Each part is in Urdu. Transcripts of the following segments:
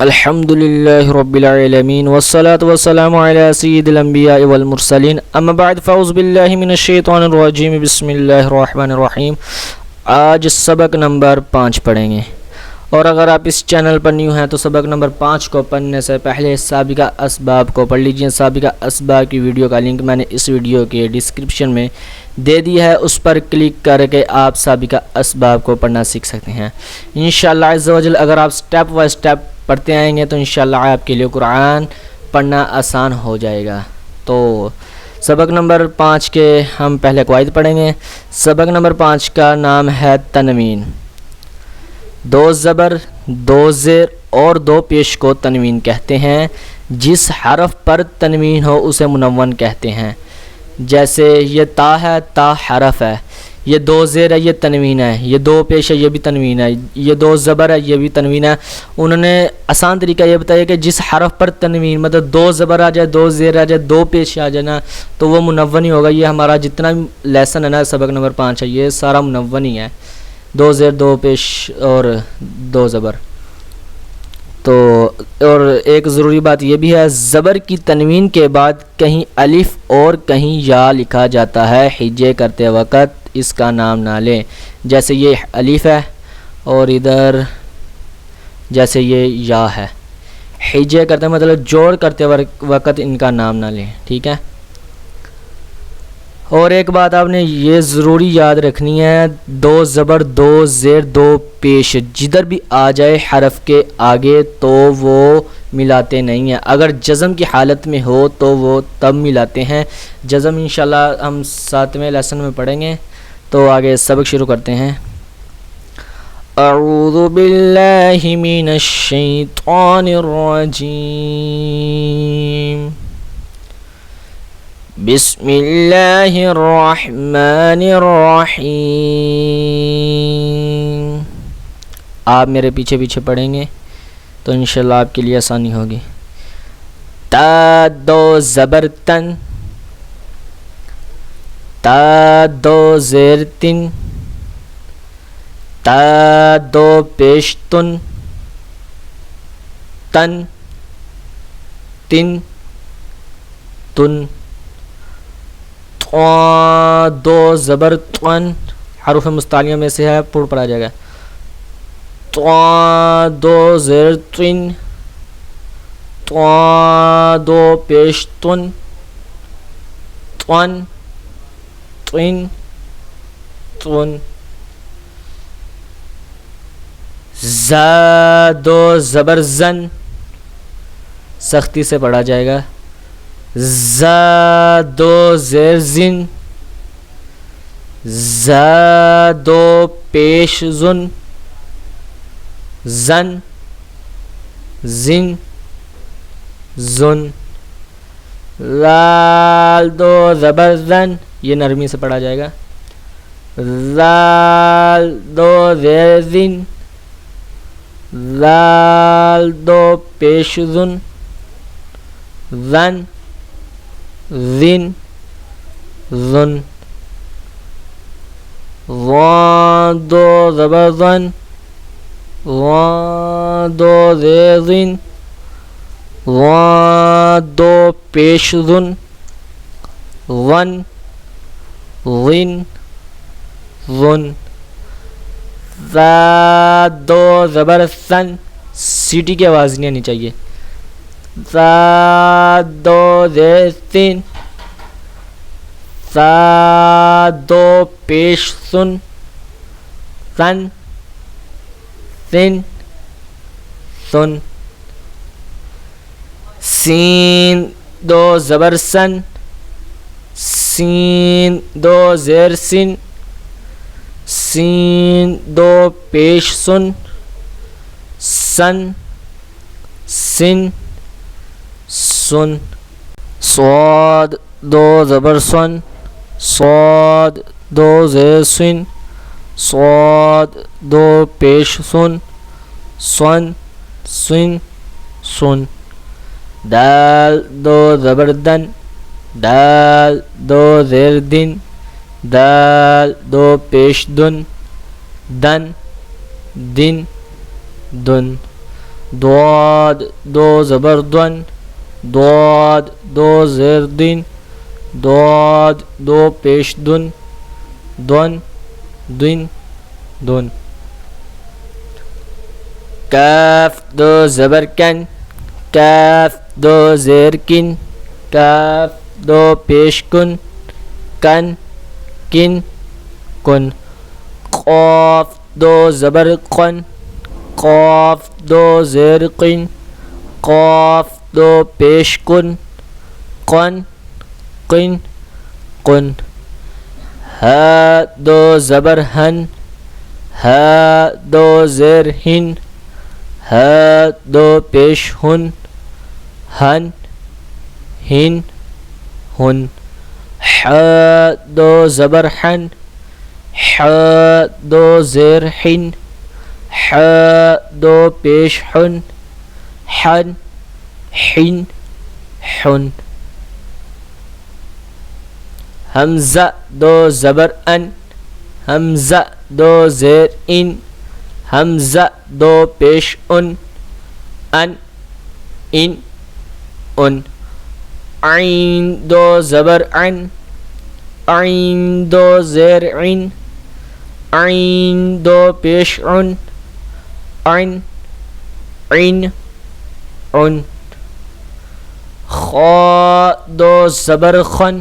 الحمدللہ رب العالمین والصلاة والسلام علی سید الانبیاء والمرسلین اما بعد فاعوذ باللہ من الشیطان الرجیم بسم اللہ الرحمن الرحیم۔ آج سبق نمبر 5 پڑھیں گے، اور اگر آپ اس چینل پر نیو ہیں تو سبق نمبر 5 کو پڑھنے سے پہلے سابقہ اسباب کو پڑھ لیجئے۔ سابقہ اسباب کی ویڈیو کا لنک میں نے اس ویڈیو کے ڈسکرپشن میں دے دی ہے، اس پر کلک کر کے آپ سابقہ اسباب کو پڑھنا سیکھ سکتے ہیں انشاءاللہ عز و جل۔ اگر آپ سٹیپ بائی سٹیپ پڑھتے آئیں گے تو انشاءاللہ آپ کے لیے قرآن پڑھنا آسان ہو جائے گا۔ تو سبق نمبر 5 کے ہم پہلے قواعد پڑھیں گے۔ سبق نمبر 5 کا نام ہے تنوین۔ 2 زبر، 2 زیر اور 2 پیش کو تنوین کہتے ہیں۔ جس حرف پر تنوین ہو اسے منون کہتے ہیں۔ جیسے یہ تا ہے، تا حرف ہے، یہ 2 زیر ہے، یہ تنوین ہے، یہ 2 پیش ہے، یہ بھی تنوین ہے، یہ 2 زبر ہے، یہ بھی تنوین ہے۔ انہوں نے آسان طریقہ یہ بتایا کہ جس حرف پر تنوین، مطلب 2 زبر آ جائے، 2 زیر آ جائے، 2 پیش آ جائے نا، تو وہ منون ہی ہوگا۔ یہ ہمارا جتنا بھی لیسن ہے نا، سبق نمبر 5 ہے، یہ سارا منون ہی ہے، 2 زیر، 2 پیش اور 2 زبر۔ تو اور ایک ضروری بات یہ بھی ہے، زبر کی تنوین کے بعد کہیں الف اور کہیں یا لکھا جاتا ہے، ہجے کرتے وقت اس کا نام نہ لیں۔ جیسے یہ الف ہے اور ادھر جیسے یہ یا ہے، ہجے کرتے مطلب جوڑ کرتے وقت ان کا نام نہ لیں، ٹھیک ہے۔ اور ایک بات آپ نے یہ ضروری یاد رکھنی ہے، 2 زبر، 2 زیر، 2 پیش جدھر بھی آ جائے حرف کے آگے تو وہ ملاتے نہیں ہیں۔ اگر جزم کی حالت میں ہو تو وہ تب ملاتے ہیں۔ جزم انشاءاللہ ہم 7ویں لیسن میں پڑھیں گے۔ تو آگے سبق شروع کرتے ہیں۔ اعوذ باللہ من الشیطان الرجیم، بسم اللہ الرحمن الرحیم۔ آپ میرے پیچھے پیچھے پڑھیں گے تو انشاءاللہ آپ کے لیے آسانی ہوگی۔ تا 2 زبر تن، تا 2 زیر تن، تا 2 پیش تن، تن، تن، تن، 2 زبر تن، حروف مستعلیہ میں سے ہے، پڑھا جائے گا۔ 2 زیر تن، 2 پیش تن، تن، تن، تن، زا 2 زبر زن، سختی سے پڑھا جائے گا۔ زا 2 زیر زن، زا 2 پیش زن، زن، زن، زن، لال 2 زبر زن، یہ نرمی سے پڑھا جائے گا۔ لال 2 زیر زن، لال 2 پیش زن، زن، زن، زن، ضاد 2 زبر زن، ضاد 2 زیر زن، ضاد 2 پیش زن، ظن، ظن، ظن، زاد 2 زبر سن، سیٹی کی آواز نہیں آنی چاہیے۔ زاد 2 زیر سن، زاد 2 پیش سن، سن، سن، سن، سین 2 زبر سن، سین 2 زیر سن، سین 2 پیش سن، سن، سن، سن، صاد 2 زبر سن، صاد 2 زیر سن، صاد 2 پیش سن، سن، سن، سن، دال 2 زبر دن، دال 2 زیر دن، دال 2 پیش دن، دن، دن، دن، ضاد دو زبر دن ضاد دو زیر دین ضاد دو پیش دن دن دن دن کاف دو زبر کن کاف دو زیر کن کاف دو پیش کن کن کن کن قاف دو زبر قن قاف دو زیر قن قاف دو پیش کن قن قن قن ہا دو زبر ہن ہا دو زیر ہن ہا دو پیش ہن ہن ہن ہن حا دو زبر حن حا دو زیر حن حا دو پیش حن حن حن حن حمزہ دو زبر ان حمزہ دو زیر ان حمزہ دو پیش ان ان ان عین دو زبر عن عین دو زیر عن عین دو پیش عن عن عن عن خا دو زبر خن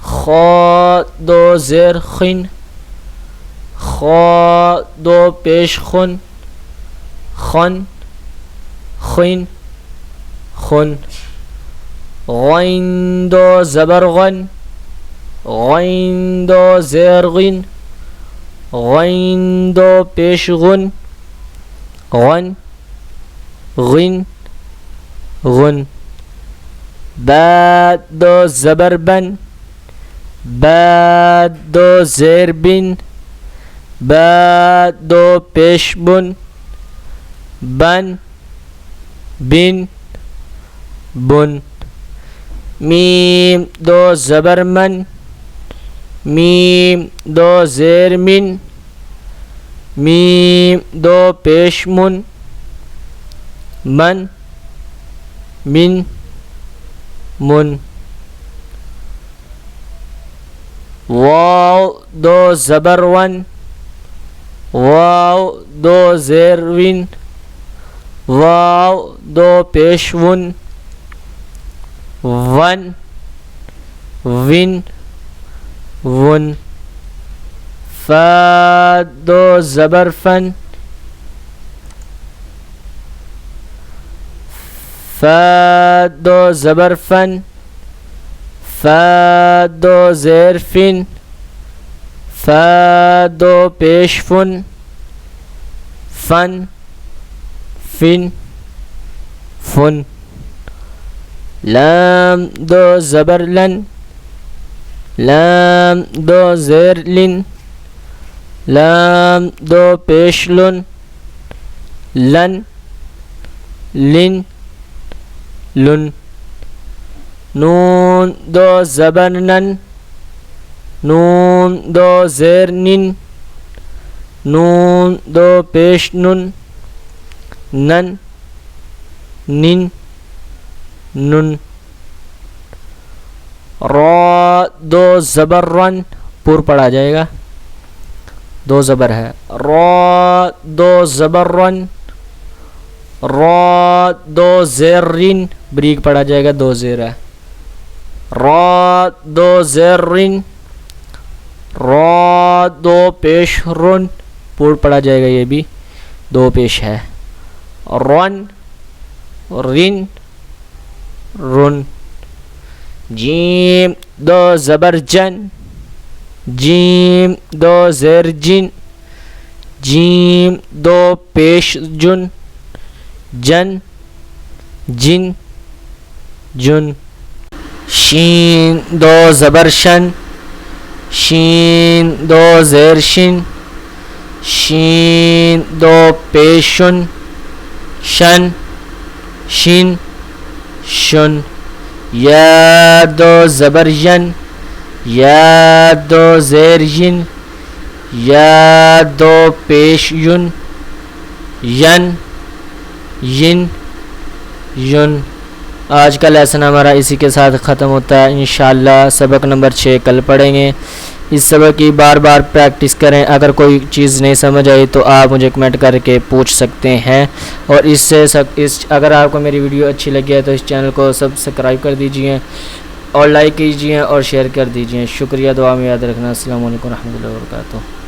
خا دو زیر خن خا دو پیش خن خن خن خن غین دو زبر غن غین دو زیر غن غین دو پیش غن غن غن غن با دو زبر بن با دو زیر بن با دو پیش بن بن بن بن میم دو زبر من میم دو زیر من میم دو پیش من من من من واو دو زبر ون واو دو زیر ون واو دو پیش ون ون ون ون فا دو زبر فن فا دو زبر فن فا دو زیر فن فا دو پیش فن فن فن فن لام دو زبر لن لام دو زیر لن لام دو پیش لن لن لن لن نون دو زبر نن نون دو زیر نن نون دو پیش نن نن نن نن را دو زبر رن پور پڑھا جائے گا دو زبر ہے را دو زبر رن را دو زیر رن بریک پڑھا جائے گا دو زیر ہے را دو زیر رن را دو پیش رن پور پڑھا جائے گا یہ بھی دو پیش ہے رن رن رن جیم دو زبر جن جیم دو زیر جن جیم دو پیش جن جن جن جن شین دو زبر شن شین دو زیر شن شین دو پیشن شن شن شن یا دو زبر ین یا دو زیر ین یا دو پیش یون ین ین یون۔ آج کا لیسن ہمارا اسی کے ساتھ ختم ہوتا ہے۔ انشاءاللہ سبق نمبر 6 کل پڑھیں گے۔ اس سبق کی بار بار پریکٹس کریں۔ اگر کوئی چیز نہیں سمجھ آئی تو آپ مجھے کمنٹ کر کے پوچھ سکتے ہیں، اور اگر آپ کو میری ویڈیو اچھی لگی ہے تو اس چینل کو سبسکرائب کر دیجئے اور لائک کیجئے اور شیئر کر دیجئے۔ شکریہ، دعا میں یاد رکھنا۔ السلام علیکم ورحمۃ اللہ وبرکاتہ۔